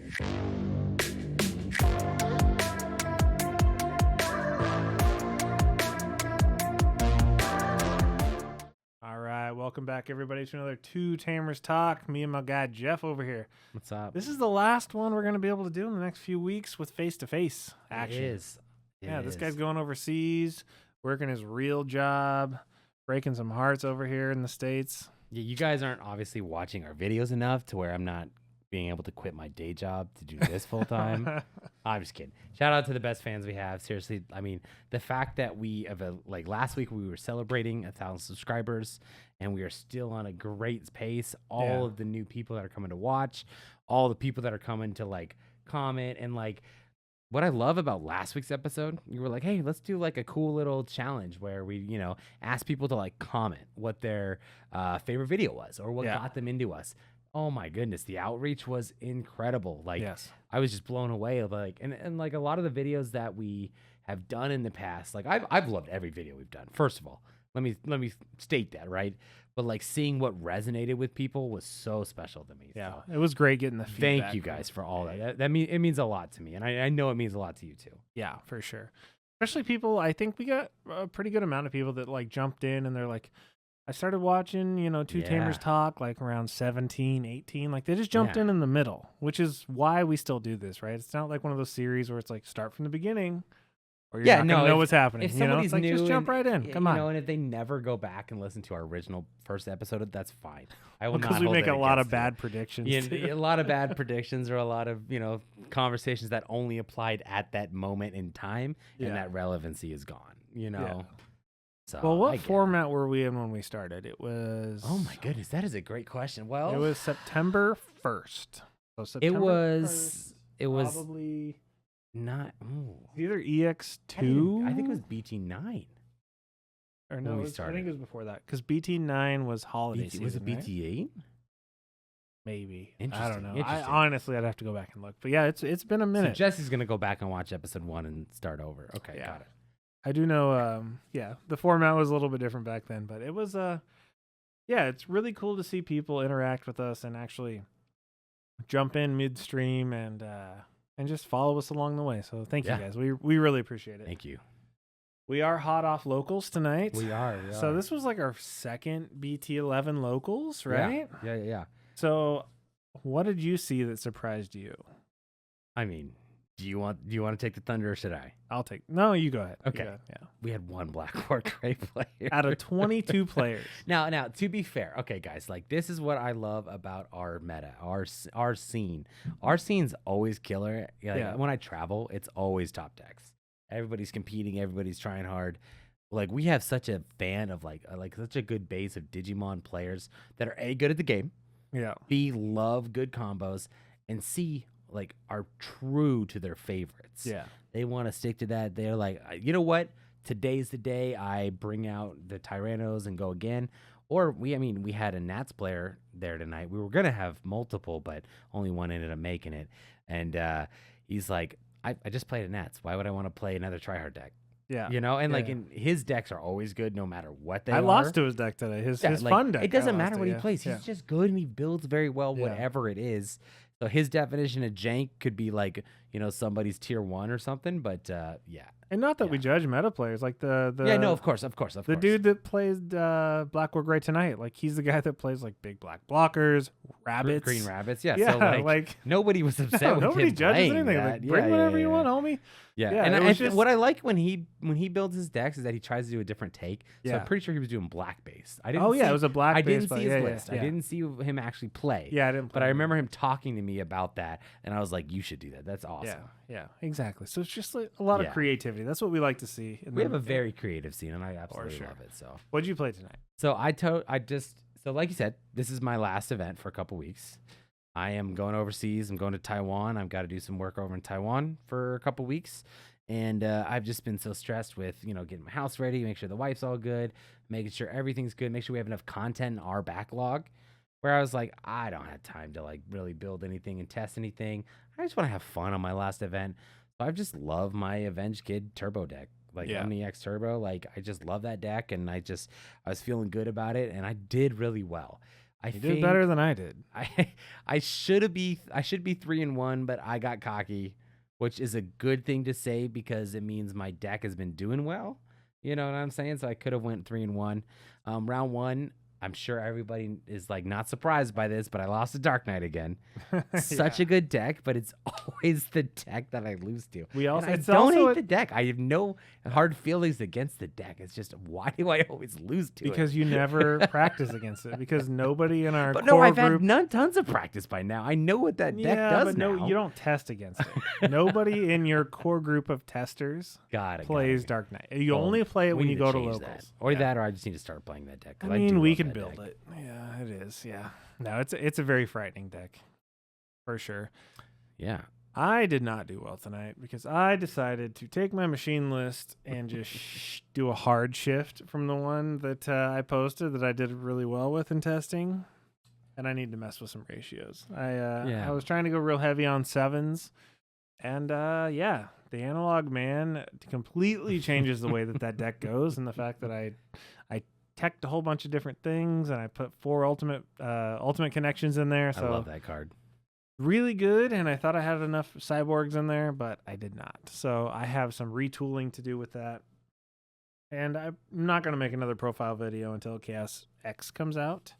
All right, welcome back, everybody, to another Two Tamers Talk. Me and my guy Jeff over here. What's up? This is the last one we're going to be able to do in the next few weeks with face-to-face action. It is. This guy's going overseas, working his real job, breaking some hearts over here in the States. Yeah, you guys aren't obviously watching our videos enough to where I'm not being able to quit my day job to do this full time. I'm just kidding. Shout out to the best fans we have. Seriously, I mean, the fact that we have last week we were celebrating 1,000 subscribers, and we are still on a great pace. All of the new people that are coming to watch, all the people that are coming to comment, and what I love about last week's episode, you were like, hey, let's do a cool little challenge where we, ask people to comment what their favorite video was or what got them into us. Oh my goodness, the outreach was incredible. I was just blown away of and a lot of the videos that we have done in the past. I've loved every video we've done. First of all, let me state that, right? But seeing what resonated with people was so special to me. Yeah, so, it was great getting the feedback. Thank you guys for all that. It means a lot to me, and I know it means a lot to you too. Yeah, for sure. Especially people. I think we got a pretty good amount of people that jumped in and they're like, I started watching, Two Tamers Talk around 17, 18. They just jumped in the middle, which is why we still do this, right? It's not like one of those series where it's start from the beginning or you're not going to know what's happening. If somebody's new, just jump right in. Come on. And if they never go back and listen to our original first episode, that's fine. I will not because we hold make that a lot of against bad predictions. a lot of bad predictions or a lot of, conversations that only applied at that moment in time, and that relevancy is gone, Yeah. So, well, what format were we in when we started? It was... Oh, my goodness. That is a great question. Well... It was September 1st. So September It was probably... Not... Either EX2? I think it was BT9. Or no, I think it was before that. Because BT9 was holiday season, Was it right? BT8? Maybe. Interesting. I don't know. Honestly, I'd have to go back and look. But yeah, it's been a minute. So Jesse's going to go back and watch episode 1 and start over. Okay, got it. I do know, the format was a little bit different back then, but it was, it's really cool to see people interact with us and actually jump in midstream and just follow us along the way. So thank you guys. We really appreciate it. Thank you. We are hot off locals tonight. We are. So this was our second BT11 locals, right? Yeah. So what did you see that surprised you? I mean, do you want to take the thunder or should I? No, you go ahead. Okay. You go ahead. Yeah. We had one Black War Gray player. Out of 22 players. Now, to be fair, okay, guys, this is what I love about our meta, our scene. Our scene's always killer. When I travel, it's always top decks. Everybody's competing. Everybody's trying hard. We have such a fan of such a good base of Digimon players that are A, good at the game. Yeah. B, love good combos, and C, are true to their favorites. Yeah. They want to stick to that. They're like, you know what? Today's the day I bring out the Tyrannos and go again. Or we had a Nats player there tonight. We were going to have multiple, but only one ended up making it. And he's like, I just played a Nats. Why would I want to play another tryhard deck? Yeah. And his decks are always good no matter what they are. I lost to his deck today. His fun deck. It doesn't matter what he plays. He's just good and he builds very well, whatever it is. So his definition of jank could be somebody's tier 1 or something, but And not that we judge meta players, of course. The dude that plays Black War Gray tonight, he's the guy that plays big black blockers, rabbits, green rabbits. Yeah, yeah. So nobody was upset with nobody him judges playing anything. that. Bring whatever you want, homie. Yeah, Yeah, and what I like when he builds his decks is that he tries to do a different take. So Yeah. I'm pretty sure he was doing black base. It was a black I base. didn't see his list. I didn't see him actually play. Yeah, I didn't. But I remember him talking to me about that, and I was like, "You should do that. That's awesome." Yeah, exactly. So it's just a lot of creativity. That's what we like to see. We have a very creative scene, and I absolutely love it. So, what'd you play tonight? So like you said, this is my last event for a couple weeks. I am going overseas. I'm going to Taiwan. I've got to do some work over in Taiwan for a couple weeks. And I've just been so stressed with, getting my house ready, make sure the wife's all good, making sure everything's good, make sure we have enough content in our backlog. Where I was like, I don't have time to really build anything and test anything. I just want to have fun on my last event. So I've just loved my Avenged Kid Turbo deck. OmniX Turbo. I just love that deck, and I was feeling good about it, and I did really well. You did better than I did. I should be 3-1, but I got cocky, which is a good thing to say because it means my deck has been doing well. You know what I'm saying? So I could have went 3-1. Round 1, I'm sure everybody is like not surprised by this, but I lost to Dark Knight again. Such a good deck, but it's always the deck that I lose to. I don't hate the deck. I have no hard feelings against the deck. It's just why do I always lose to it? Because you never practice against it. Because nobody in our I've group... had tons of practice by now. I know what that deck does now. No, you don't test against it. Nobody in your core group of testers plays Dark Knight. You only play it when you go to locals. Or I just need to start playing that deck. I mean, we can build it. Yeah, it is. Yeah. No, it's a very frightening deck. For sure. Yeah. I did not do well tonight because I decided to take my machine list and just do a hard shift from the one that I posted that I did really well with in testing. And I need to mess with some ratios. I was trying to go real heavy on 7s. And the analog man completely changes the way that deck goes. And the fact that I teched a whole bunch of different things and I put 4 ultimate connections in there. So I love that card. Really good, and I thought I had enough cyborgs in there, but I did not. So I have some retooling to do with that. And I'm not going to make another profile video until Chaos X comes out.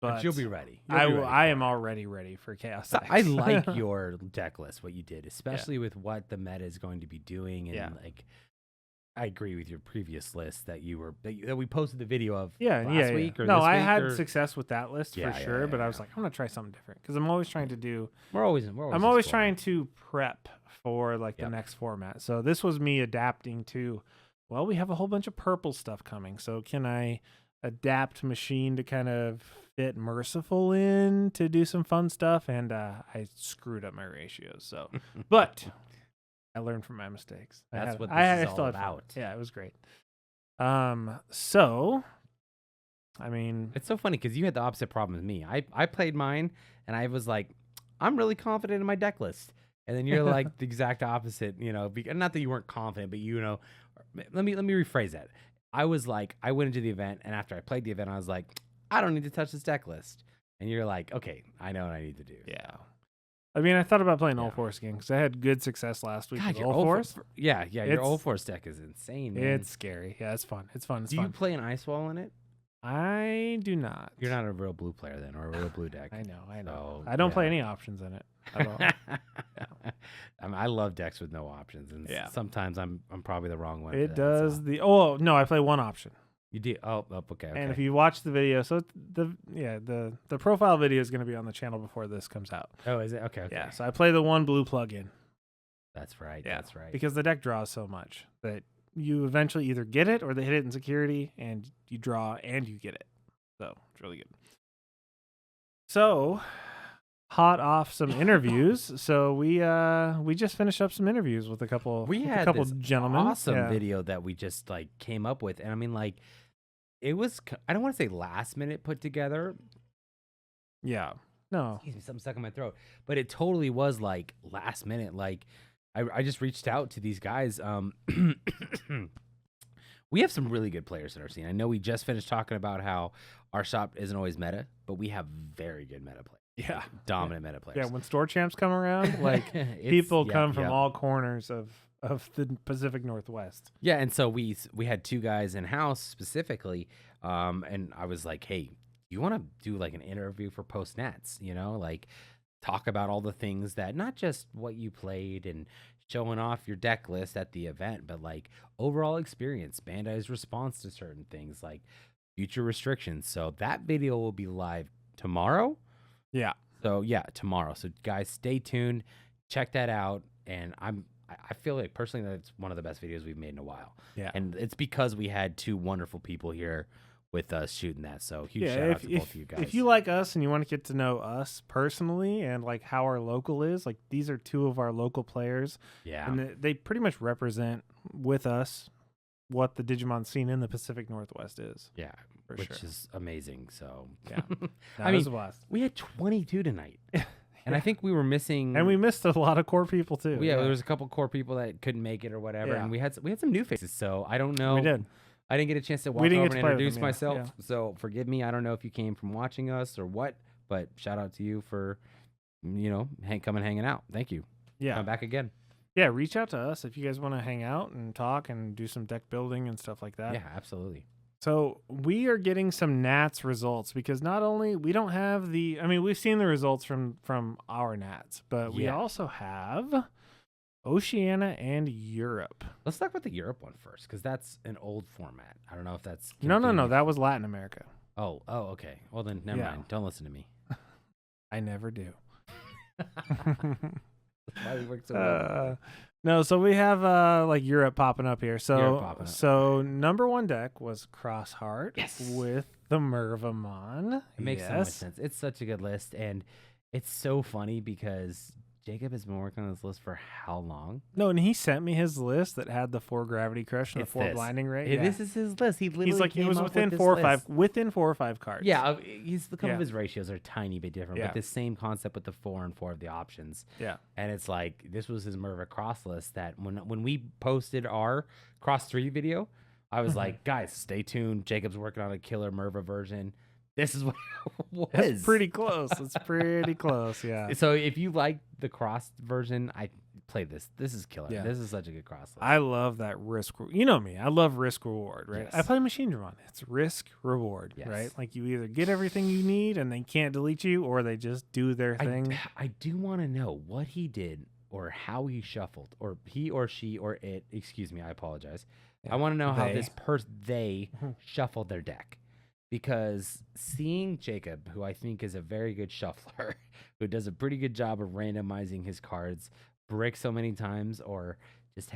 But you'll be ready. I am already ready for Chaos X. I like your deck list, what you did, especially with what the meta is going to be doing. And I agree with your previous list that we posted the video of last week or this week. I had success with that list for sure, but I was like, I'm gonna try something different because I'm always trying to do. I'm always trying to prep for the next format. So this was me adapting to. Well, we have a whole bunch of purple stuff coming, so can I adapt machine to kind of fit Merciful in to do some fun stuff? And I screwed up my ratios. So, but. I learned from my mistakes. That's what this is all about. Yeah, it was great. So, I mean... It's so funny because you had the opposite problem as me. I played mine, and I was like, I'm really confident in my deck list. And then you're like the exact opposite, not that you weren't confident, but let me rephrase that. I was like, I went into the event, and after I played the event, I was like, I don't need to touch this deck list. And you're like, okay, I know what I need to do. Yeah. I mean, I thought about playing All Force again because I had good success last week with All Force. Your All Force deck is insane, man. It's scary. Yeah, it's fun. Do you play an Ice Wall in it? I do not. You're not a real blue player then, or a real blue deck. I know. So, I don't play any options in it at all. I mean, I love decks with no options, and sometimes I'm probably the wrong one. It does no, I play one option. You do? Oh, okay. And if you watch the video, so the profile video is going to be on the channel before this comes out. Oh, is it? Okay. Yeah, so I play the one blue plug-in. That's right. Yeah, that's right. Because the deck draws so much that you eventually either get it or they hit it in security, and you draw and you get it. So it's really good. So hot off some interviews. So we just finished up some interviews with a couple. We had a couple this gentlemen. Awesome video that we just came up with, and I mean it was, I don't want to say last minute put together. Yeah. No. Excuse me, something stuck in my throat. But it totally was last minute. I just reached out to these guys. We have some really good players in our scene. I know we just finished talking about how our shop isn't always meta, but we have very good meta players. Yeah. Dominant meta players. Yeah, when store champs come around, people come from all corners of the Pacific Northwest. Yeah, and so we had 2 guys in house specifically, and I was like, hey, you want to do an interview for Post Nats, talk about all the things that, not just what you played and showing off your deck list at the event, but overall experience, Bandai's response to certain things, future restrictions. So that video will be live tomorrow. Yeah. So tomorrow. So guys, stay tuned, check that out, and I feel like personally that it's one of the best videos we've made in a while. Yeah. And it's because we had 2 wonderful people here with us shooting that. So huge shout out to both of you guys. If you like us and you want to get to know us personally and how our local is, these are 2 of our local players. Yeah. And they pretty much represent with us what the Digimon scene in the Pacific Northwest is. Yeah. Which is amazing. So yeah. I mean, we had 22 tonight. And I think we were missing, and we missed a lot of core people too. Yeah, there was a couple core people that couldn't make it or whatever, and we had some new faces. So I don't know. We did. I didn't get a chance to walk didn't over get and to play with introduce them, yeah, myself, yeah. so forgive me. I don't know if you came from watching us or what, but shout out to you for, coming hanging out. Thank you. Yeah. Come back again. Yeah, reach out to us if you guys want to hang out and talk and do some deck building and stuff like that. Yeah, absolutely. So we are getting some Nats results because not only we don't have we've seen the results from our Nats, but we also have Oceania and Europe. Let's talk about the Europe one first, because that's an old format. I don't know if that's No. That was Latin America. Oh, okay. Well then, never mind. Don't listen to me. I never do. That's why we work so well. No, so we have Europe popping up here. So number one deck was Crossheart with the Mervamon. It makes so much sense. It's such a good list, and it's so funny because Jacob has been working on this list for how long? No, and he sent me his list that had the 4 Gravity Crush and the 4 Blinding Ray. Yeah. This is his list. He literally he's like, came he was up within with 4 or this 5 list. within 4 or 5 cards. Yeah, a couple of his ratios are a tiny bit different, Yeah. but the same concept with the 4 and 4 of the options. Yeah. And it's like, this was his Merva cross list that when we posted our cross 3 video, I was like, guys, stay tuned. Jacob's working on a killer Merva version. This is what it was. It's pretty close. It's pretty close, yeah. So if you like the cross version, I play this. This is killer. Yeah. This is such a good cross list. I love that risk. You know me. I love risk reward, right? Yes. I play Machinedramon. It's risk reward, right? Like you either get everything you need and they can't delete you, or they just do their thing. I do want to know what he did or how he shuffled, or he or she or it. Excuse me. I apologize. Yeah. I want to know how They. they shuffled their deck. Because seeing Jacob, who I think is a very good shuffler, who does a pretty good job of randomizing his cards, brick so many times, or just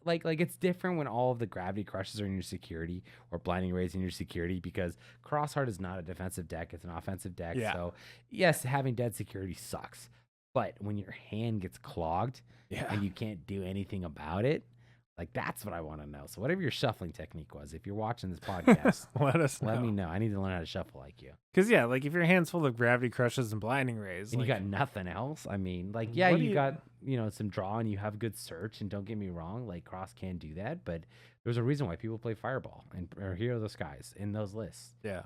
like it's different when all of the gravity crushes are in your security or blinding rays in your security, because Crossheart is not a defensive deck, it's an offensive deck. Yeah. So yes, having dead security sucks. But when your hand gets clogged and you can't do anything about it, like, that's what I want to know. So whatever your shuffling technique was, if you're watching this podcast, let me know. I need to learn how to shuffle like you. Because, like, if your hand's full of gravity crushes and blinding rays. And like, you got nothing else. I mean, like, you got, some draw and you have good search. And don't get me wrong, like, Cross can do that. But there's a reason why people play Fireball or Hero of the Skies in those lists. Yeah.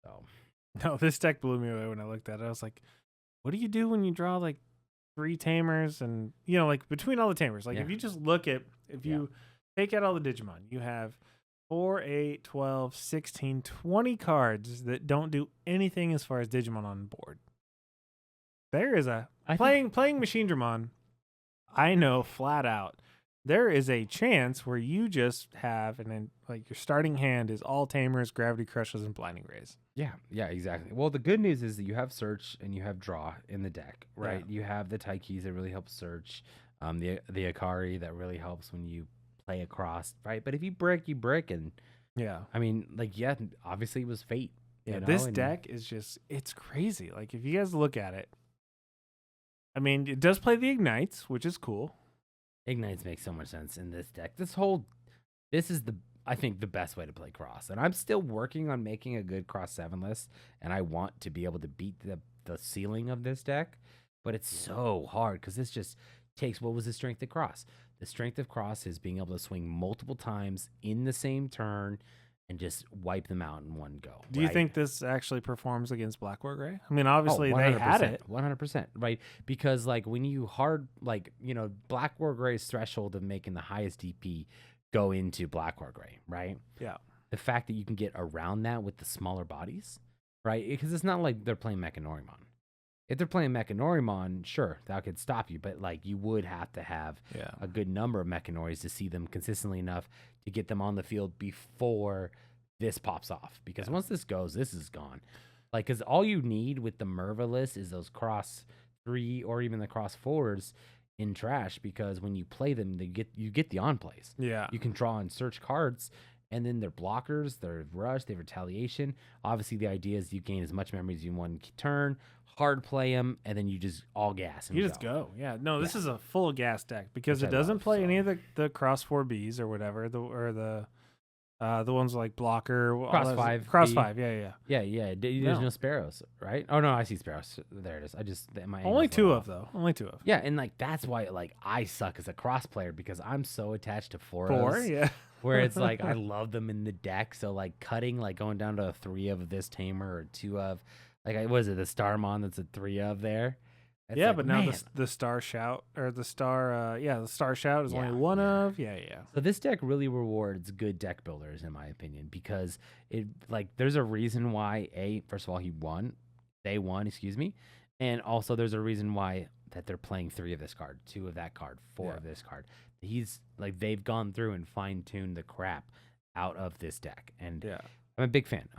So. No, this deck blew me away when I looked at it. I was like, what do you do when you draw, like, 3 Tamers and, like, between all the Tamers? Like, if you just look at, if you take out all the Digimon, you have 4, 8, 12, 16, 20 cards that don't do anything as far as Digimon on the board. There is playing Machinedramon, I know flat out, there is a chance where you just have, and then, like, your starting hand is all Tamers, Gravity Crushes, and Blinding Rays. Yeah, exactly. Well, the good news is that you have search and you have draw in the deck, right? Yeah. You have the Taikis that really help search, the Akari that really helps when you play across, right? But if you brick, and I mean, like, obviously it was fate. This deck is just, it's crazy. Like, if you guys look at it, I mean, it does play the Ignites, which is cool. Ignites make so much sense in this deck. This is I think the best way to play Cross. And I'm still working on making a good Cross 7 list, and I want to be able to beat the ceiling of this deck, but it's so hard because this just takes, what was the strength of Cross? The strength of Cross is being able to swing multiple times in the same turn and just wipe them out in one go. Do you think this actually performs against Black War Gray? I mean, obviously they had it. 100%, right? Because, like, when you Black War Gray's threshold of making the highest DP go into Black War Gray, right? Yeah. The fact that you can get around that with the smaller bodies, right? Because it's not like they're playing Mechanorimon. If they're playing Mechanorimon, sure, that could stop you. But, like, you would have to have a good number of Mechanories to see them consistently enough to get them on the field before this pops off. Because once this goes, this is gone. Like, because all you need with the Merva list is those cross 3 or even the cross 4s in trash, because when you play them, you get the on plays. Yeah. You can draw and search cards, and then they're blockers, they're rush, they have retaliation. Obviously, the idea is you gain as much memory as you want in turn, hard play them, and then you just all gas. And you just go. Yeah. No, this is a full gas deck because it doesn't play any of the cross 4Bs or whatever, the The ones like blocker, Cross 5, cross B. 5. Yeah. There's no sparrows, right? Oh no, I see sparrows. There it is. My Only angle's a two little of off. though. Only two of. Yeah, and like that's why like I suck as a cross player because I'm so attached to Four. fours. Yeah. Where it's like I love them in the deck, so like cutting, like going down to a 3 of this tamer or 2 of, like what is it, the Starmon that's a 3 of there. It's Yeah, like, but now man. the star shout or the star, the star shout is Yeah, only one yeah. of. Yeah. So this deck really rewards good deck builders, in my opinion, because it like there's a reason why first of all they won, excuse me, and also there's a reason why that they're playing 3 of this card, 2 of that card, 4 of this card. He's like they've gone through and fine tuned the crap out of this deck, and Yeah. I'm a big fan.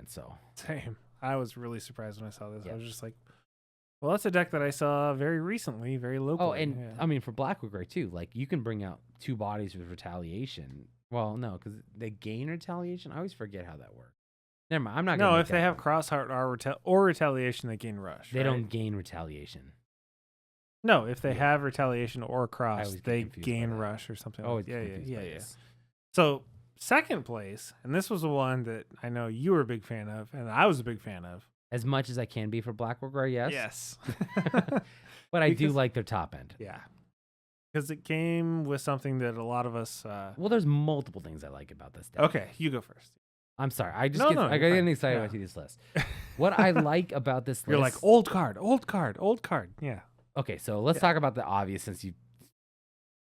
So Same. I was really surprised when I saw this. Yeah. I was just like, well, that's a deck that I saw very recently, very locally. Oh, and I mean for Black or Gray too, like you can bring out 2 bodies with retaliation. Well, no, because they gain retaliation. I always forget how that works. Never mind. I'm not. No, if they have crossheart or retaliation, they gain rush. They right? don't gain retaliation. No, if they have retaliation or cross, always get they confused by gain that. rush or something. Always Like confused by yeah. this. So second place, and this was the one that I know you were a big fan of, and I was a big fan of. As much as I can be for Black or Gray, yes. Yes. But I do Because- like their top end. Yeah. Because it came with something that a lot of us. Well, there's multiple things I like about this deck. Okay, you go first. I'm sorry. I just No, get no, I you're get fine. getting excited Yeah. when I see this list. What I like about this list. You're like old card. Yeah. Okay, so let's talk about the obvious since you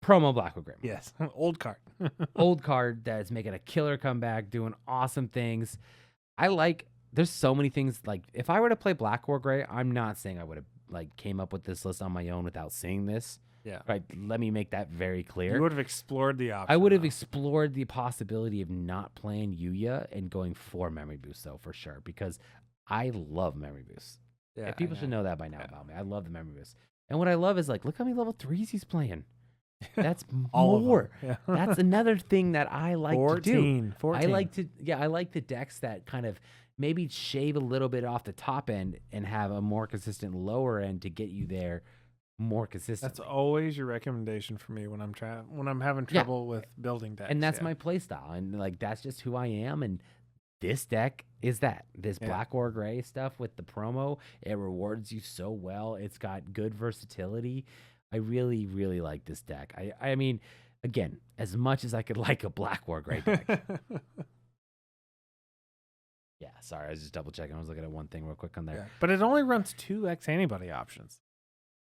promo Black or Gray. Yes. Old card. Old card that's making a killer comeback, doing awesome things. There's so many things. Like if I were to play Black or Gray, I'm not saying I would have like came up with this list on my own without seeing this. Yeah. Right. Let me make that very clear. You would have explored the option. I would have though. explored the possibility of not playing Yuya and going for memory boost though, for sure, because I love memory boosts. Yeah, And people I should know. know that by now about me. I love the memory boost. And what I love is like, look how many level 3s he's playing. That's All of them. more. Yeah. That's another thing that I like to do. 14. I like the decks that kind of maybe shave a little bit off the top end and have a more consistent lower end to get you there more consistently. That's always your recommendation for me when I'm having trouble with building decks. And that's my play style. And like that's just who I am. And this deck is that. This Black or Gray stuff with the promo, it rewards you so well. It's got good versatility. I really, really like this deck. I mean, again, as much as I could like a Black or Gray deck. Yeah, sorry, I was just double checking. I was looking at one thing real quick on there. Yeah. But it only runs 2 X antibody options.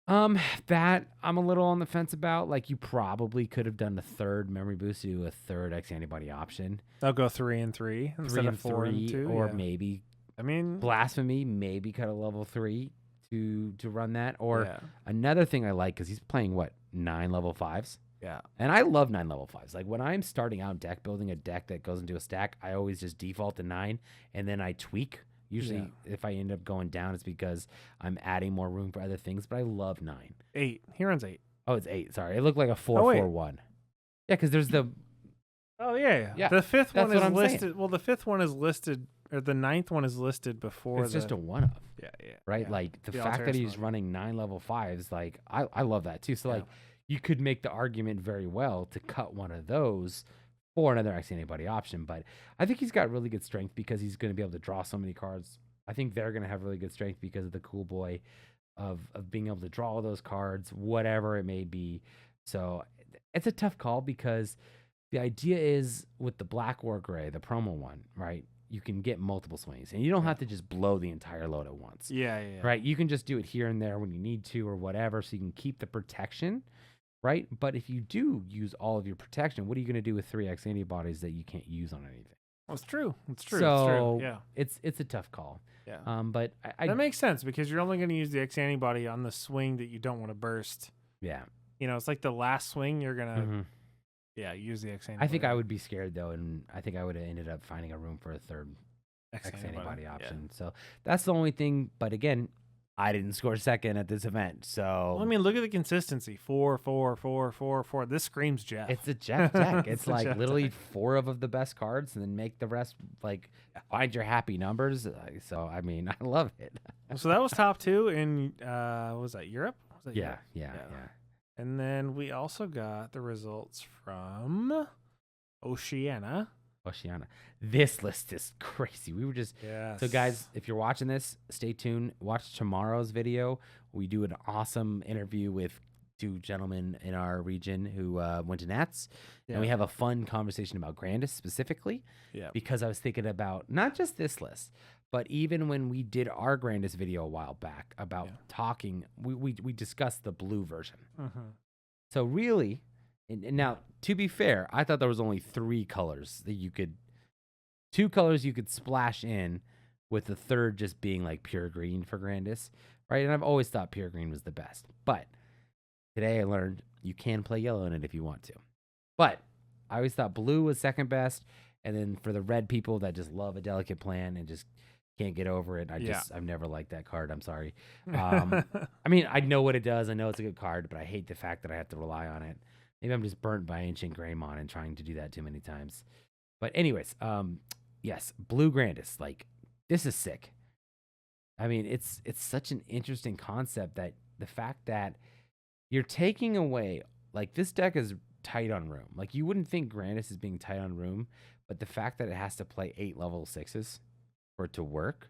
That I'm a little on the fence about. Like, you probably could have done a third memory boost to do a third X antibody option. They'll go 3 and 3 instead 3 of and 4 and 2. or yeah. maybe I mean, Blasphemy, maybe cut a level 3 to run that. Or yeah. another thing I like, because he's playing, 9 level 5s? Yeah. And I love 9 level 5s. Like, when I'm starting out deck building a deck that goes into a stack, I always just default to 9, and then I tweak. Usually, if I end up going down, it's because I'm adding more room for other things, but I love 9. 8. He runs 8. Oh, it's 8. Sorry. It looked like a 4-4-1. Yeah, because there's the... Oh, yeah. Yeah, The 5th one that's what is I'm listed. saying. Well, the 5th one is listed, or the 9th one is listed before It's just a one-of. Yeah. Right? Yeah. Like, the The fact that Alteris he's mode. running 9 level 5s, like, I love that, too. So, like, you could make the argument very well to cut one of those for another X antibody option, but I think he's got really good strength because he's going to be able to draw so many cards. I think they're going to have really good strength because of the cool boy of being able to draw all those cards, whatever it may be. So it's a tough call because the idea is with the Black or Gray, the promo one, right? You can get multiple swings and you don't have to just blow the entire load at once. Yeah. Right? You can just do it here and there when you need to or whatever so you can keep the protection, right? But if you do use all of your protection, what are you going to do with 3X antibodies that you can't use on anything? Well, it's true. It's true. So it's true. Yeah. it's a tough call. Yeah. But I that makes sense because you're only going to use the X antibody on the swing that you don't want to burst. yeah. You know, it's like the last swing you're going to, Mhm. use the X antibody. I think I would be scared though, and I think I would have ended up finding a room for a third X antibody yeah. option. So that's the only thing. But again, I didn't score second at this event, so Well, I mean, look at the consistency. 4, 4, 4, 4, 4. This screams Jeff. it's a Jeff deck. It's a like Jeff literally deck. 4 of the best cards, and then make the rest like find your happy numbers. So I mean, I love it. So that was top 2 in, was that Europe? Was that Yeah. Europe? And then we also got the results from Oceania. Oceana. This list is crazy. We were just Yes. so guys, if you're watching this, stay tuned. Watch tomorrow's video. We do an awesome interview with two gentlemen in our region who went to Nats, and we have a fun conversation about Grandis specifically. Yeah. Because I was thinking about not just this list, but even when we did our Grandis video a while back about talking, we discussed the blue version. So really, and now to be fair, I thought there was only 3 colors that you could, 2 colors you could splash in, with the third just being like pure green for Grandis, right? And I've always thought pure green was the best, but today I learned you can play yellow in it if you want to. But I always thought blue was second best, and then for the red people that just love a delicate plan and just can't get over it, I've never liked that card. I'm sorry. I mean, I know what it does. I know it's a good card, but I hate the fact that I have to rely on it. Maybe I'm just burnt by Ancient Greymon and trying to do that too many times. But anyways, yes, blue Grandis, like this is sick. I mean, it's such an interesting concept that the fact that you're taking away, like this deck is tight on room. Like you wouldn't think Grandis is being tight on room, but the fact that it has to play 8 level 6s for it to work,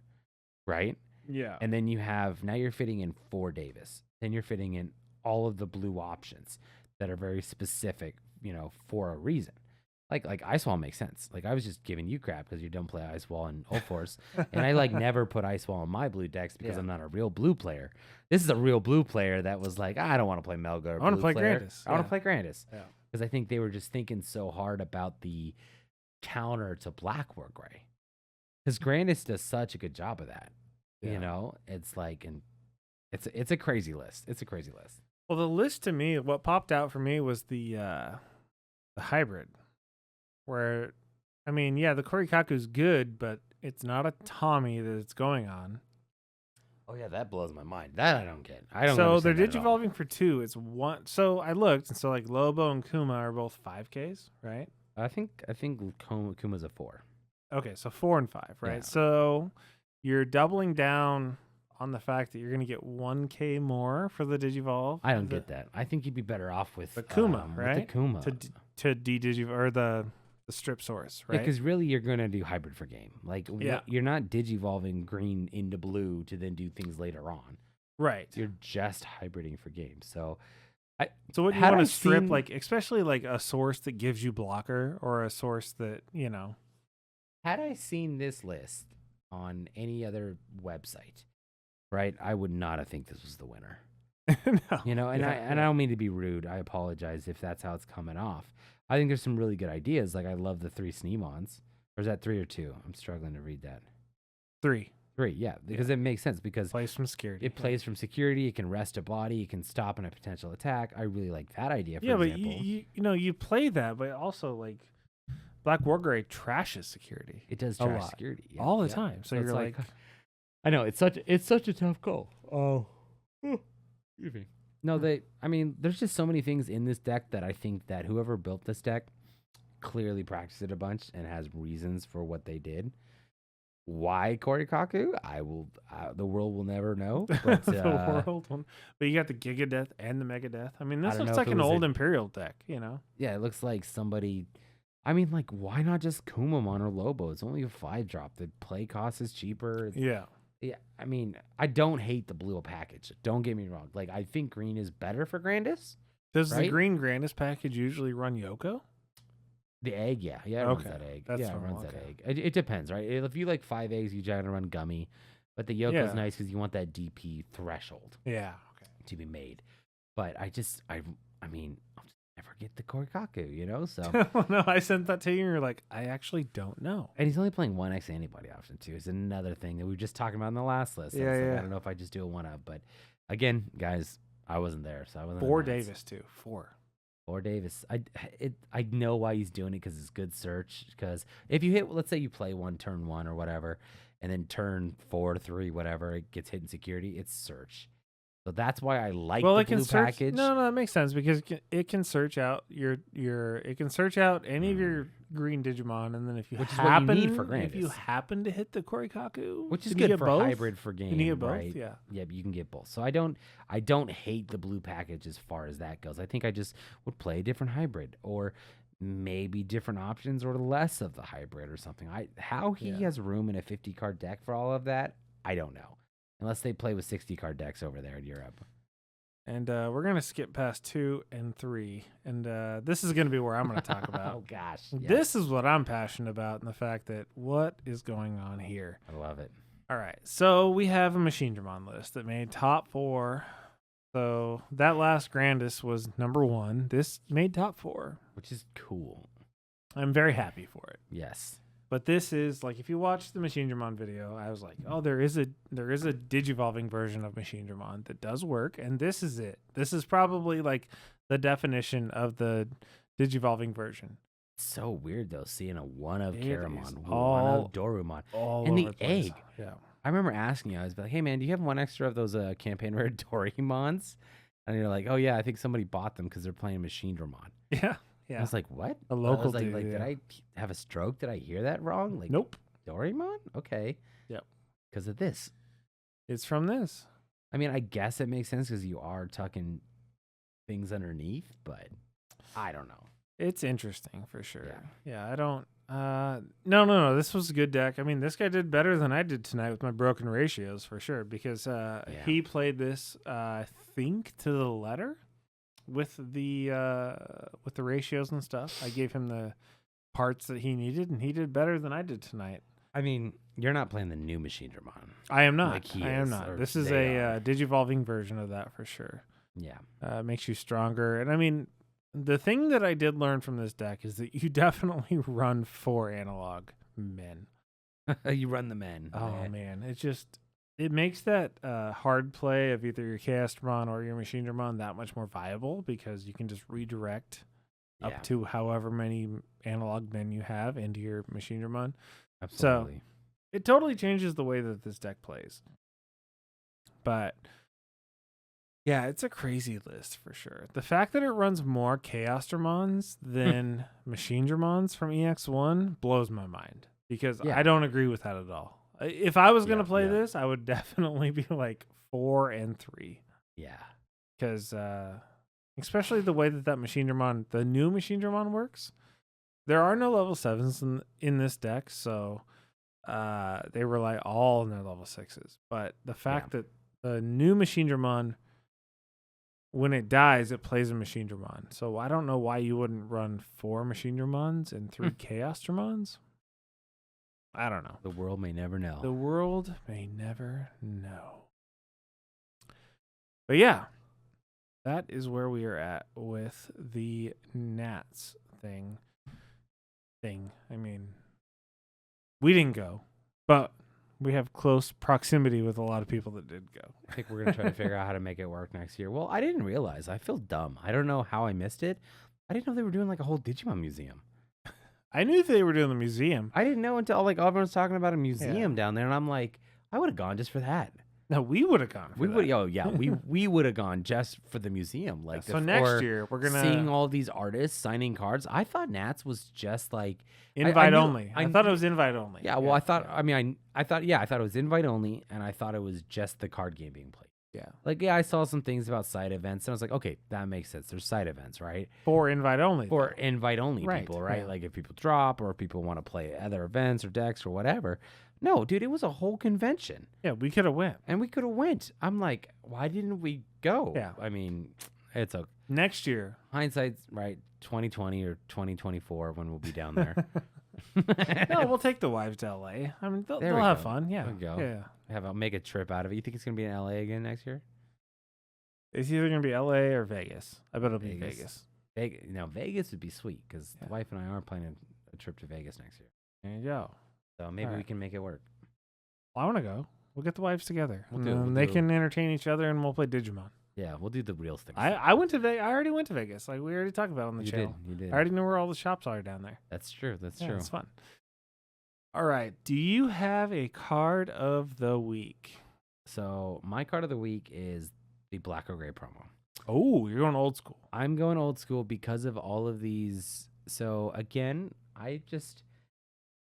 right? Yeah. And then you have, now you're fitting in 4 Davis. Then you're fitting in all of the blue options that are very specific, you know, for a reason. Like Ice Wall makes sense. Like I was just giving you crap because you don't play Ice Wall and Old Force, and I like never put Ice Wall in my blue decks because I'm not a real blue player. This is a real blue player that was like, I don't want to play Melgar. I want to play Grandis. I want to play Grandis. Yeah. Because I think they were just thinking so hard about the counter to Black War Gray. Because Grandis does such a good job of that. Yeah. You know, it's like, and it's a crazy list. It's a crazy list. Well, the list to me, what popped out for me was the hybrid. Where, I mean, yeah, the Korikaku's good, but it's not a Tommy that it's going on. Oh yeah, that blows my mind. That I don't get. I don't. So they're digivolving for 2. It's 1. So I looked, and so like Lobo and Kuma are both 5Ks, right? I think Kuma's a 4. Okay, so 4 and 5, right? Yeah. So you're doubling down on the fact that you're going to get 1K more for the Digivolve. I don't get that. I think you'd be better off with the Kuma, right? With the Kuma to de-digivolve, or the Strip Source, right? Yeah, because really you're going to do hybrid for game. Like, you're not digivolving green into blue to then do things later on. Right. You're just hybriding for game. So what you want to strip, like, especially like a source that gives you blocker, or a source that, you know. Had I seen this list on any other website, right, I would not have think this was the winner. No. You know, and I don't mean to be rude. I apologize if that's how it's coming off. I think there's some really good ideas. Like I love the 3 Sneemons. Or is that 3 or 2? I'm struggling to read that. 3. 3, yeah, because it makes sense because plays from security. It plays from security. It can rest a body. It can stop in a potential attack. I really like that idea. For example. But you know you play that, but also like Black War Gray trashes security. It does trash security all the time. So you're like, I know it's such a tough call. Oh, excuse me. No, there's just so many things in this deck that I think that whoever built this deck clearly practiced it a bunch and has reasons for what they did. Why Korikaku? The world will never know. But, but you got the Giga Death and the Mega Death. I mean, this looks like an old Imperial deck, you know? Yeah, it looks like somebody. I mean, like, why not just Kumamon or Lobo? It's only a 5-drop. The play cost is cheaper. Yeah, I mean, I don't hate the blue package. Don't get me wrong. Like, I think green is better for Grandis. Does the green Grandis package usually run Yoko? The egg, yeah. Yeah, it runs that egg. It runs that egg. It depends, right? If you like 5 eggs, you try to run Gummy. But the Yoko's nice because you want that DP threshold to be made. But I mean, I'll just never get the Korikaku, you know? So no, I sent that to you and you're like, I actually don't know. And he's only playing 1x antibody option too. Is another thing that we were just talking about in the last list. I don't know if I just do a 1-up, but again, guys, I wasn't there, so I wasn't. 4 Davis too. 4 Davis. I know why he's doing it because it's good search. Because if you hit, let's say you play turn 1 or whatever, and then turn 4 to 3, whatever, it gets hit in security. It's search. So that's why I like the blue package. No, that makes sense because it can search out it can search out any of your green Digimon, and then if you happen to hit the Korikaku, which is good for hybrid for game, you get both, right? Yeah, you can get both. So I don't hate the blue package as far as that goes. I think I just would play a different hybrid, or maybe different options or less of the hybrid or something. How he has room in a 50 card deck for all of that, I don't know. Unless they play with 60 card decks over there in Europe. And we're going to skip past 2 and 3. And this is going to be where I'm going to talk about. Oh, gosh. This is what I'm passionate about, and the fact that what is going on here. I love it. All right. So we have a Machinedramon list that made top 4. So that last Grandis was number 1. This made top 4. Which is cool. I'm very happy for it. Yes. But this is like, if you watch the Machinedramon video, I was like, oh, there is a digivolving version of Machinedramon that does work, and this is it. This is probably like the definition of the digivolving version. It's so weird though, seeing a one of Caramon, one all- of Dorumon, All and over the place. egg. Yeah. I remember asking you, I was like, hey man, do you have one extra of those campaign rare Dorumons? And you're like, oh yeah, I think somebody bought them because they're playing Machinedramon. Yeah. Yeah. I was like, what? A local I was like, dude, did I have a stroke? Did I hear that wrong? Like, Nope. Dorumon? Okay. Yep. Because of this. It's from this. I mean, I guess it makes sense because you are tucking things underneath, but I don't know. It's interesting for sure. Yeah, I don't. No. This was a good deck. I mean, this guy did better than I did tonight with my broken ratios for sure, because he played this, I think, to the letter with the ratios and stuff. I gave him the parts that he needed, and he did better than I did tonight. I mean, you're not playing the new Machinedramon. I am not. Like he I am is, not. or This is they a digivolving version of that for sure. Yeah. Makes you stronger. And I mean, the thing that I did learn from this deck is that you definitely run 4 analog men. You run the men. Oh, man. It makes that hard play of either your Chaosdramon or your Machinedramon that much more viable, because you can just redirect up to however many analog men you have into your Machinedramon. Absolutely. So it totally changes the way that this deck plays. But yeah, it's a crazy list for sure. The fact that it runs more Chaosdramons than Machinedramons from EX1 blows my mind, because I don't agree with that at all. If I was going to play this, I would definitely be like 4 and 3. Yeah. Because especially the way that Machinedramon, the new Machinedramon works, there are no level 7s in this deck, so they rely all on their level 6s. But the fact that the new Machinedramon, when it dies, it plays a Machinedramon. So I don't know why you wouldn't run 4 Machinedramons and 3 Chaosdramons. I don't know. The world may never know. The world may never know. But yeah, that is where we are at with the Nats thing. I mean, we didn't go, but we have close proximity with a lot of people that did go. I think we're going to try to figure out how to make it work next year. Well, I didn't realize. I feel dumb. I don't know how I missed it. I didn't know they were doing like a whole Digimon museum. I knew they were doing the museum. I didn't know until like everyone's talking about a museum down there, and I'm like, I would have gone just for that. No, we would have gone. We would have gone just for the museum. Like, so next year we're gonna seeing all these artists signing cards. I thought Nats was just like invite only. I thought it was invite only. Yeah, well, I thought. I mean, I thought it was invite only, and I thought it was just the card game being played. Yeah. Like, I saw some things about side events, and I was like, okay, that makes sense. There's side events, right? For invite only. For invite only people, right? Yeah. Like, if people drop or if people want to play other events or decks or whatever. No, dude, it was a whole convention. Yeah, we could have went. And we could have went. I'm like, why didn't we go? Yeah. I mean, it's a... Next year. Hindsight's, right, 2020 or 2024 when we'll be down there. No, we'll take the wives to LA. I mean, they'll have fun. Yeah. There we go. Yeah. Make a trip out of it. You think it's going to be in LA again next year? It's either going to be LA or Vegas. I bet it'll be Vegas. Vegas would be sweet because the wife and I are planning a trip to Vegas next year. There you go. So maybe we can make it work. Well, I want to go. We'll get the wives together. They can entertain each other, and we'll play Digimon. Yeah, we'll do the real thing. I went to Vegas. I already went to Vegas. Like we already talked about on the channel. You did. I already know where all the shops are down there. That's true. That's true. It's fun. All right. Do you have a card of the week? So my card of the week is the Black or Gray promo. Oh, you're going old school. I'm going old school because of all of these. So again, I guess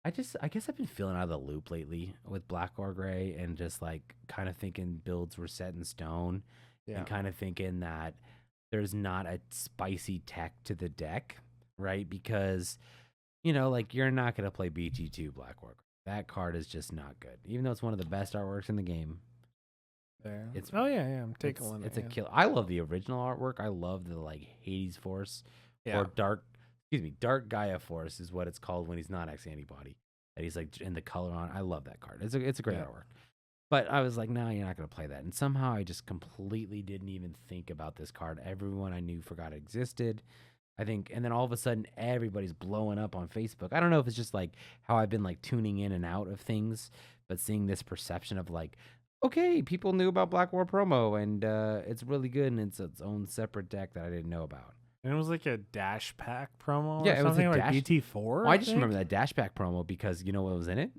I've been feeling out of the loop lately with Black or Gray, and just like kind of thinking builds were set in stone, and kind of thinking that there's not a spicy tech to the deck. right? Because, you know, like you're not going to play BT2 Black Wargray. That card is just not good. Even though it's one of the best artworks in the game. There. It's I'm taking one. It's a kill. I love the original artwork. I love the like Hades Force or Dark Gaia Force is what it's called when he's not X antibody. And he's like in the color on. I love that card. It's a great artwork. But I was like, no, you're not going to play that. And somehow I just completely didn't even think about this card. Everyone I knew forgot it existed. I think, and then all of a sudden everybody's blowing up on Facebook. I don't know if it's just like how I've been like tuning in and out of things, but seeing this perception of like, okay, people knew about Black War promo and it's really good and it's its own separate deck that I didn't know about. And it was like a Dash Pack promo Yeah, or something, it was a like BT4. Well, I just remember that Dash Pack promo because you know what was in it?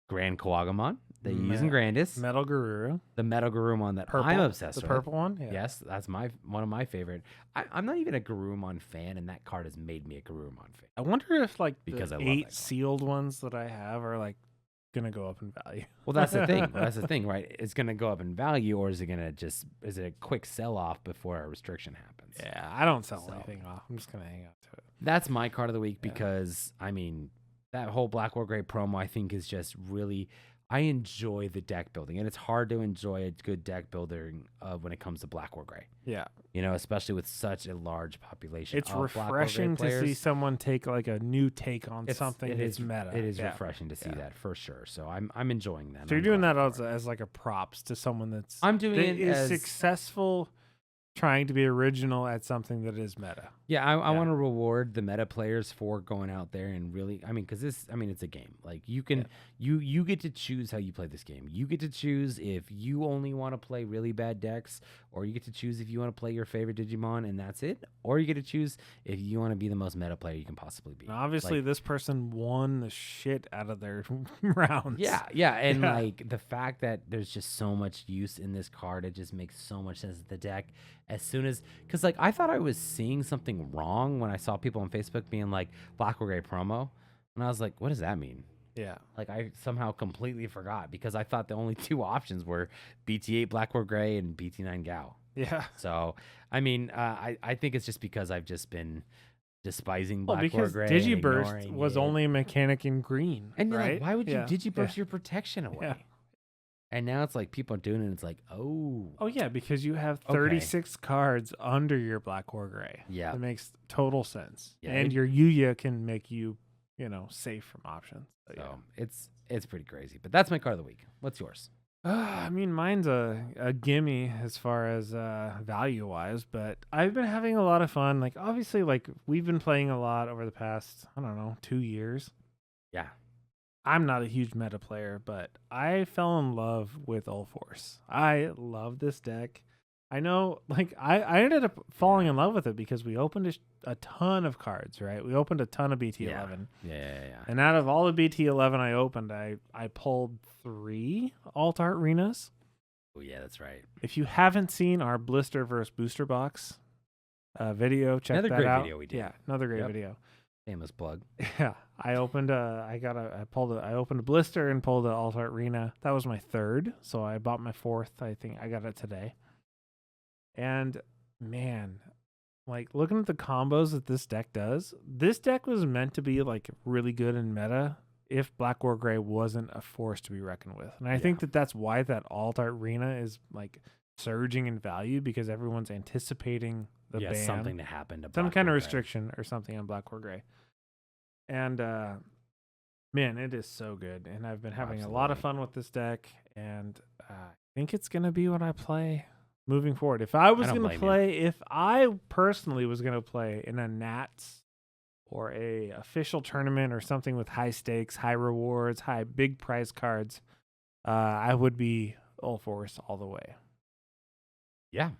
Grand Koagamon. They use in Grandis. Metal Garuru. The Metal Garurumon that Purple, I'm obsessed with. The purple one? Yeah. Yes, that's one of my favorite. I'm not even a Garurumon fan, and that card has made me a Garurumon fan. I wonder if like because the I love 8 that sealed ones that I have are like gonna go up in value. Well, that's the thing. That's the thing, right? It's gonna go up in value, or is it a quick sell off before a restriction happens? Yeah, I don't sell anything off. I'm just gonna hang out to it. That's my card of the week because I mean that whole Black War Gray promo I think is just really. I enjoy the deck building, and it's hard to enjoy a good deck building when it comes to Black War Gray. Yeah, you know, especially with such a large population. It's refreshing to see someone take like a new take on something that's meta. It is refreshing to see that for sure. So I'm enjoying that. So you're doing that as like a props to someone that's as successful. Trying to be original at something that is meta. Yeah, I want to reward the meta players for going out there and really, because it's a game. Like you can, you get to choose how you play this game. You get to choose if you only want to play really bad decks, or you get to choose if you want to play your favorite Digimon and that's it, or you get to choose if you want to be the most meta player you can possibly be. And obviously, this person won the shit out of their rounds. Yeah, and like the fact that there's just so much use in this card, it just makes so much sense that the deck. As soon as, because like I thought I was seeing something wrong when I saw people on Facebook being like Black War Gray promo, and I was like, what does that mean? Yeah, like I somehow completely forgot because I thought the only two options were BT8 Black War Gray and BT9 Gao. Yeah. So I mean, I think it's just because I've just been despising Black War Gray. Digiburst was only a mechanic in green, and right? Like, why would you Digiburst your protection away? Yeah. And now it's like people are doing it, and it's like, oh. Oh, yeah, because you have 36 cards under your Black War Gray. Yeah. That makes total sense. Yeah, and your Yuya can make you, safe from options. So it's pretty crazy. But that's my card of the week. What's yours? I mean, mine's a gimme as far as value-wise, but I've been having a lot of fun. Like, obviously, like, we've been playing a lot over the past, 2 years. Yeah. I'm not a huge meta player, but I fell in love with Ulforce. I love this deck. I know, like, I ended up falling in love with it because we opened a ton of cards, right? We opened a ton of BT11. Yeah. And out of all the BT11 I opened, I pulled 3 Alt Art Arenas. Oh, yeah, that's right. If you haven't seen our Blister versus Booster Box video, check that out. Another great video we did. Yeah, another great video. Famous plug. Yeah, I opened I opened a blister and pulled an Alt Art Arena. That was my 3rd, so I bought my 4th. I think I got it today. And man, like looking at the combos that this deck does, this deck was meant to be like really good in meta if Black War Gray wasn't a force to be reckoned with. And I think that's why that Alt Art Arena is like surging in value because everyone's anticipating the ban, something to happen to some kind of restriction or something on Black War Gray. And man, it is so good. And I've been having a lot of fun with this deck, and I think it's gonna be what I play moving forward. If I personally was gonna play in a Nats or a official tournament or something with high stakes, high rewards, big prize cards, I would be Ulforce all the way. Yeah.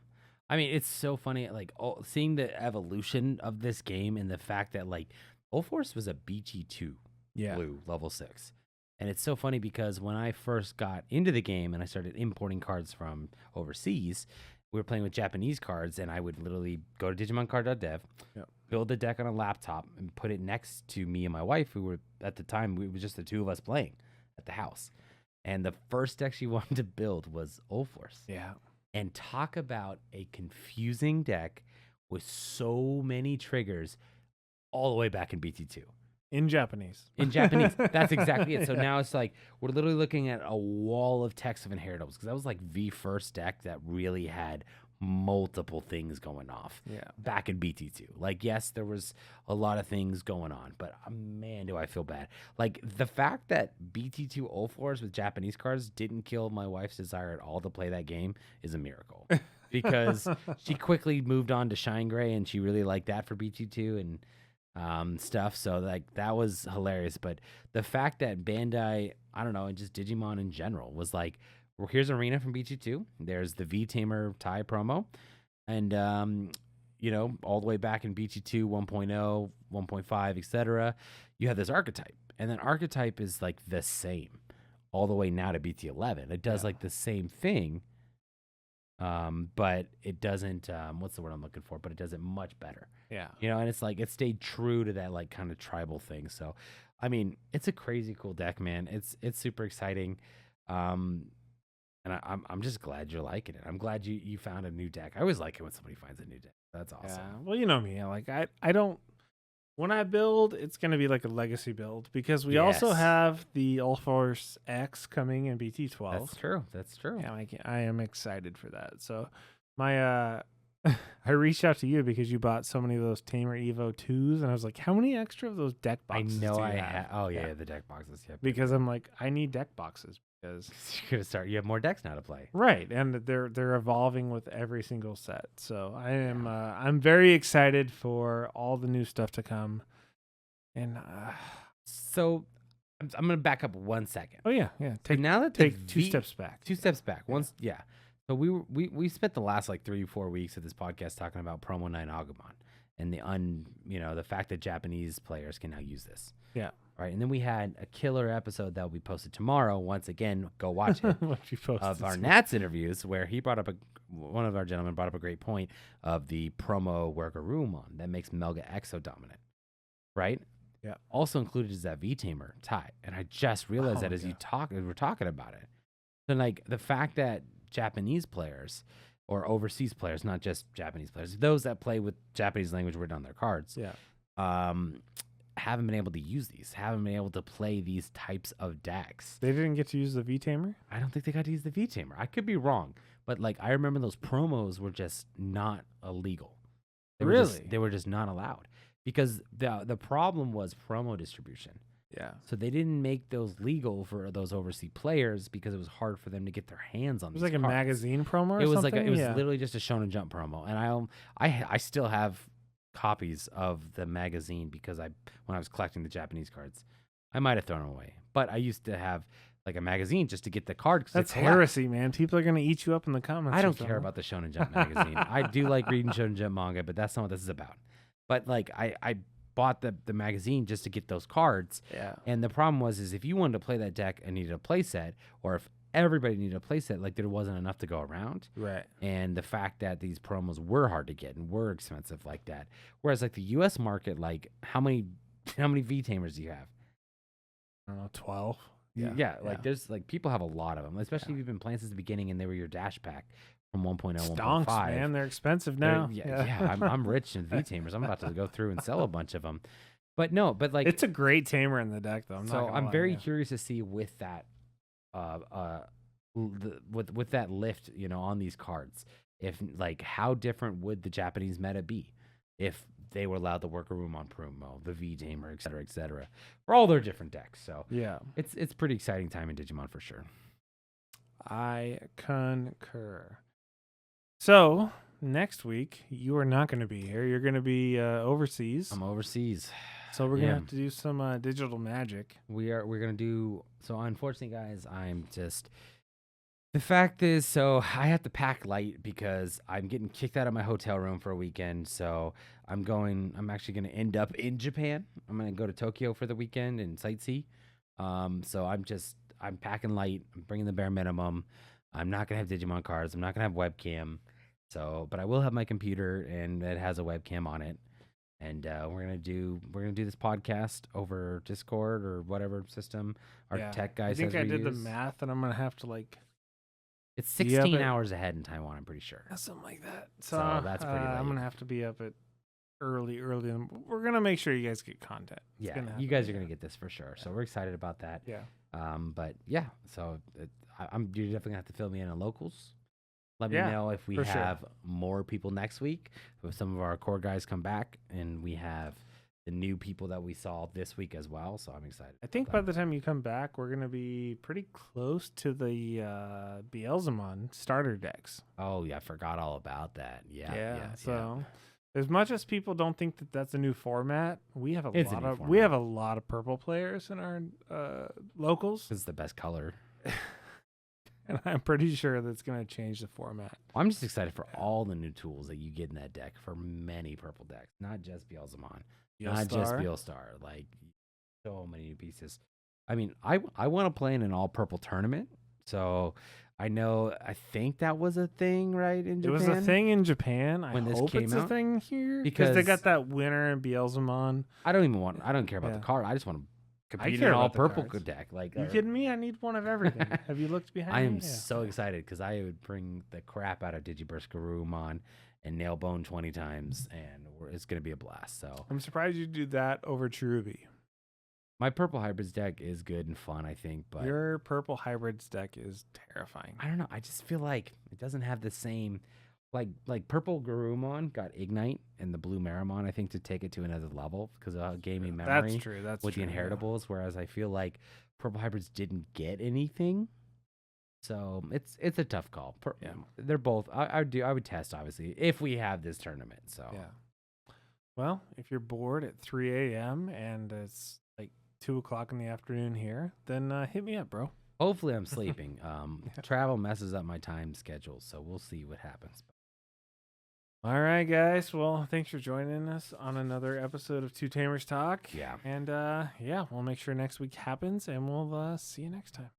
I mean, it's so funny, like seeing the evolution of this game and the fact that like Ulforce was a BT2 blue level 6. And it's so funny because when I first got into the game and I started importing cards from overseas, we were playing with Japanese cards, and I would literally go to digimoncard.dev, build the deck on a laptop, and put it next to me and my wife, who were, at the time, it was just the two of us playing at the house. And the first deck she wanted to build was Ulforce. Yeah. And talk about a confusing deck with so many triggers. all the way back in BT2. In Japanese. In Japanese. That's exactly it. So now it's like we're literally looking at a wall of text of inheritables because that was like the first deck that really had multiple things going off back in BT2. Like, yes, there was a lot of things going on, but man, do I feel bad. Like, the fact that BT2 O4s with Japanese cards didn't kill my wife's desire at all to play that game is a miracle because she quickly moved on to Shine Gray and she really liked that for BT2 and stuff. So like that was hilarious. But the fact that Bandai, I don't know, and just Digimon in general was like, well, here's Arena from BT2. There's the V Tamer tie promo. And, all the way back in BT2, 1.0, 1.5, etc. You have this archetype. And then archetype is like the same all the way now to BT11. It does like the same thing. But it doesn't, what's the word I'm looking for? But it does it much better. Yeah. And it's like, it stayed true to that like kind of tribal thing. So, I mean, it's a crazy cool deck, man. It's super exciting. And I'm just glad you're liking it. I'm glad you found a new deck. I always like it when somebody finds a new deck. That's awesome. Yeah. Well, you know me. Like I don't. When I build, it's gonna be like a legacy build because we also have the All Force X coming in BT12. That's true. Yeah, I am excited for that. So my I reached out to you because you bought so many of those Tamer Evo 2s, and I was like, how many extra of those deck boxes? I know do I you have. Oh yeah, the deck boxes. Yeah. Because I'm like, I need deck boxes. Because you're gonna start. You have more decks now to play, right? And they're evolving with every single set. So I am I'm very excited for all the new stuff to come. And so I'm gonna back up 1 second. Oh yeah. Take two steps back. Once, yeah. So we spent the last like 3-4 weeks of this podcast talking about Promo 9 Agumon and the fact that Japanese players can now use this. Yeah. Right, and then we had a killer episode that will be posted tomorrow. Once again, go watch it. Of our Nats interviews, where he brought up one of our gentlemen brought up a great point of the promo Workarumon that makes Melga Exo dominant, right? Yeah. Also included is that V Tamer tie, and I just realized that as we're talking about it. Then like the fact that Japanese players or overseas players, not just Japanese players, those that play with Japanese language written on their cards, haven't been able to use these, haven't been able to play these types of decks. They didn't get to use the V Tamer? I don't think they got to use the V Tamer. I could be wrong, but like I remember those promos were just not illegal. They were just not allowed because the problem was promo distribution. Yeah. So they didn't make those legal for those overseas players because it was hard for them to get their hands on. It was like a magazine promo. It was literally just a Shonen Jump promo, and I still have copies of the magazine because when I was collecting the Japanese cards, I might have thrown them away, but I used to have like a magazine just to get the card. That's heresy, man. People are gonna eat you up in the comments. I don't care about the Shonen Jump magazine. I do like reading Shonen Jump manga, but that's not what this is about. But like I bought the magazine just to get those cards. Yeah. And the problem was if you wanted to play that deck and needed a play set, or if everybody needed a play set, like there wasn't enough to go around. Right. And the fact that these promos were hard to get and were expensive like that. Whereas like the US market, like how many V Tamers do you have? I don't know, 12. Yeah. Like there's like people have a lot of them, especially if you've been playing since the beginning and they were your dash pack from 1.0, Stonks, 1.5. man, they're expensive now. I'm rich in V Tamers. I'm about to go through and sell a bunch of them. But like it's a great tamer in the deck though. I'm very curious to see with that with that lift, on these cards, if like how different would the Japanese meta be if they were allowed to work a room on promo, the V Tamer, et cetera, for all their different decks. So yeah, it's pretty exciting time in Digimon for sure. I concur. So next week you are not going to be here. You're going to be overseas. I'm overseas. So we're going to have to do some digital magic. We're going to do. So unfortunately, guys, the fact is, so I have to pack light because I'm getting kicked out of my hotel room for a weekend. So I'm actually going to end up in Japan. I'm going to go to Tokyo for the weekend and sightsee. So I'm packing light. I'm bringing the bare minimum. I'm not going to have Digimon cards. I'm not going to have webcam. So, but I will have my computer and it has a webcam on it. And we're gonna do this podcast over Discord or whatever system our tech guy says we use. I think I did the math, and I'm gonna have to like. It's 16 hours ahead in Taiwan. I'm pretty sure. Something like that. So that's pretty late. I'm gonna have to be up at early. We're gonna make sure you guys get content. Yeah, you guys are gonna get this for sure. So we're excited about that. Yeah. But yeah, so you're definitely gonna have to fill me in on locals. Let me know if we have more people next week. If some of our core guys come back, and we have the new people that we saw this week as well. So I'm excited. I think by the time you come back, we're gonna be pretty close to the Beelzemon starter decks. Oh yeah, I forgot all about that. Yeah. So as much as people don't think that that's a new format, we have a lot of purple players in our locals. It's the best color. And I'm pretty sure that's going to change the format. I'm just excited for all the new tools that you get in that deck for many purple decks, not just Beelzemon, not just Beelstar. Like, so many new pieces. I mean, I want to play in an all purple tournament. So I think that was a thing, right? In Japan? It was a thing in Japan. I hope it's a thing here because they got that winner in Beelzemon. I don't care about the card. I just want to compete in an all purple deck. Like, you kidding me? I need one of everything. Have you looked behind me? I am so excited because I would bring the crap out of Digiburst Garurumon and Nailbone 20 times, and it's going to be a blast. So I'm surprised you do that over Cherubi. My purple hybrids deck is good and fun, I think, but your purple hybrids deck is terrifying. I don't know. I just feel like it doesn't have the same, like purple Garurumon got Ignite and the blue Marimon, I think, to take it to another level because of gaming memory. That's true. That's with true, the inheritables, whereas I feel like purple hybrids didn't get anything. So it's a tough call. They're both. I would test, obviously, if we have this tournament. So well, if you're bored at 3 a.m. and it's 2:00 in the afternoon here, then hit me up, bro. Hopefully I'm sleeping. Travel messes up my time schedule, so we'll see what happens. All right, guys. Well, thanks for joining us on another episode of Two Tamers Talk. Yeah. And we'll make sure next week happens, and we'll see you next time.